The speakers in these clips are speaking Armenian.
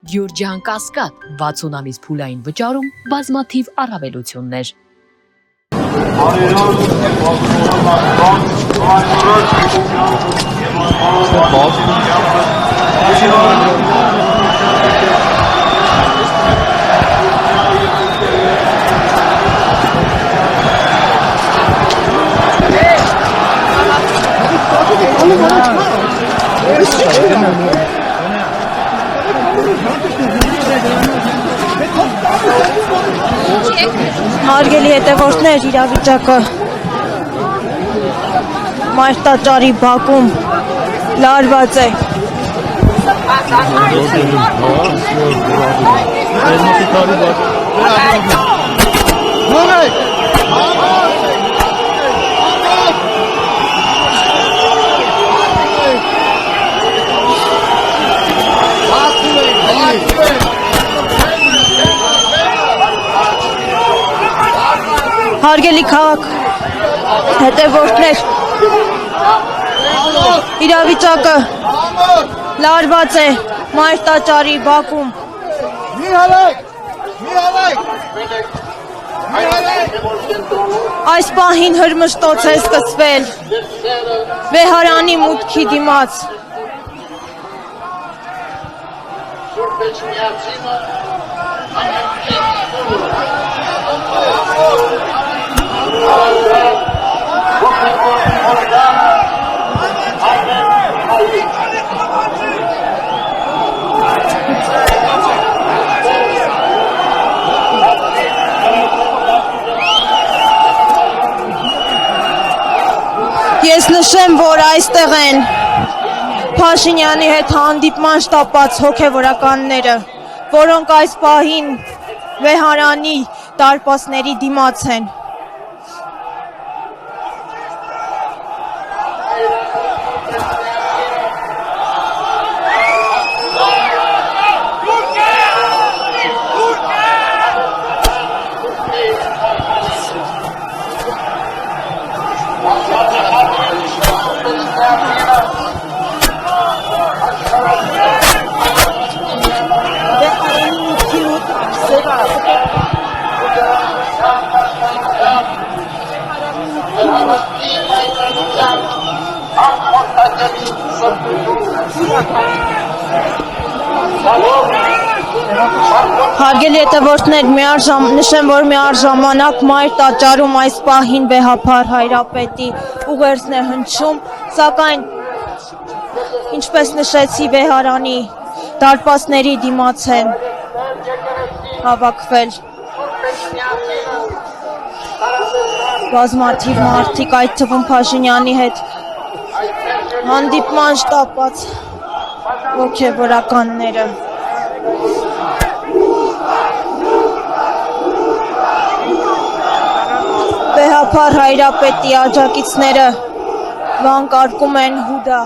Գյուրջան Կասկադ 60 ամիս փուլային վճարում բազմաթիվ առավելություններ։ Հարգելի հետևորդներ, իրավիճակը մայրտաճարի բակում լարված է։ Հարգելի քաղաք հետևորդներ, իրավիճակը լարված է մայրտաճարի բակում։ Այս պահին հրմշտոց է սկսվել վեհարանի մուտքի դիմաց։ Ես նշեմ, որ այստեղ են Փաշինյանի հետ հանդիպման շտապած հոգևորականները, որոնք այս պահին վեհարանի դարպասների դիմաց են։ Հարգելի հետևորդներ, նշեմ, որ միառժամանակ մայրտաճարում այս պահին վեհափառ հայրապետի ուղերձն է հնչում, սակայն ինչպես նշեցի, վեհարանի դարպասների դիմաց են հավաքվել բազմաթիվ մարդիկ, այդ թվում Փաշինյանի հետ հանդիպման շտապած հոգևորականները։ Վեհափառ հայրապետի աջակիցները վանկարկում են հուդա։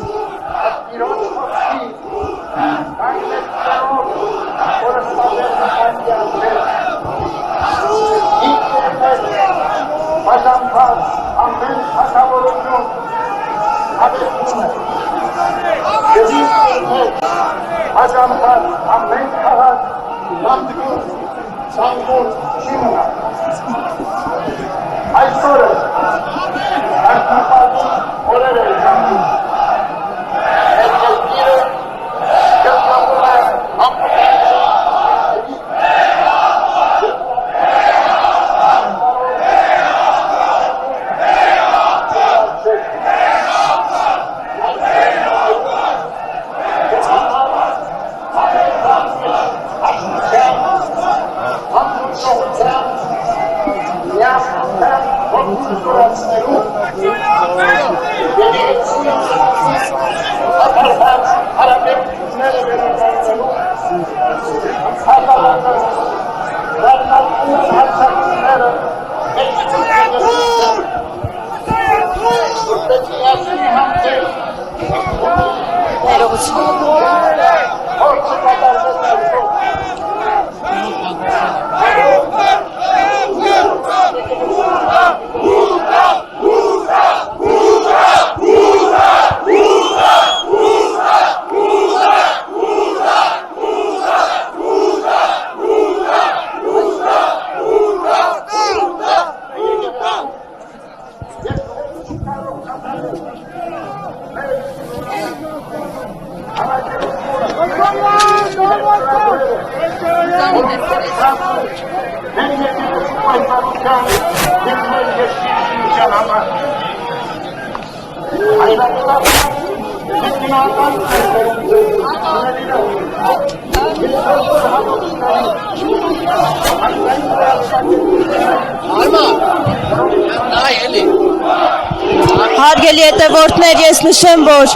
Հարգելի հետևորդներ, ես նշեմ, որ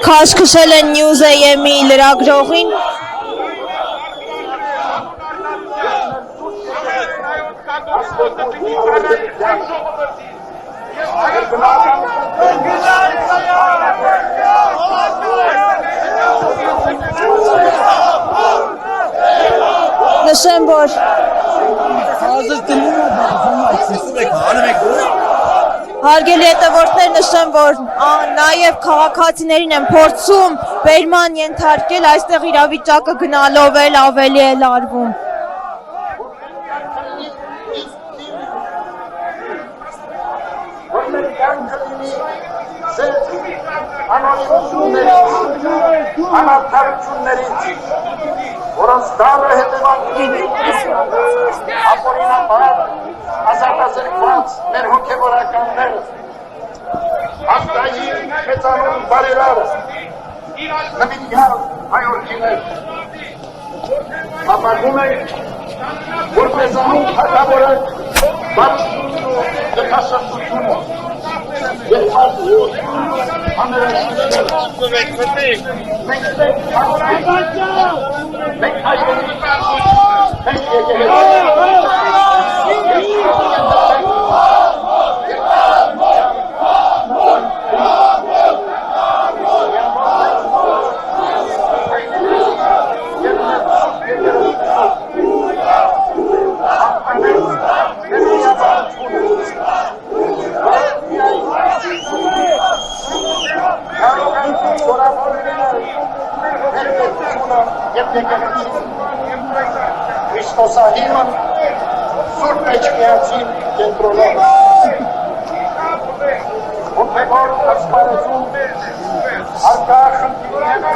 քաշքշել են News AM-ի լրագրողին։ Նշեմ, որ հարգելի հետևորդներ, նշեմ, որ նաև քաղաքացիներին են փորձում բերման ենթարկել, այստեղ իրավիճակը գնալով էլ ավելի է լարվում։ Որոնց դառը հետևանքին ապօրինաբար ազատազրկված մեր հոգևորականները, հաստային մեծանուն բարերարը, նվիրյալ հայորդիներ, համարվում ենք, որ մեզանուն հակավորը բարությունն ու գտաշրջությունը և մենք հայրենի մենք Քրիստոսահիմն Սուրբ Էջմիածին կենտրոնով ոնտեղ ասպարեզում արկա խնդիրները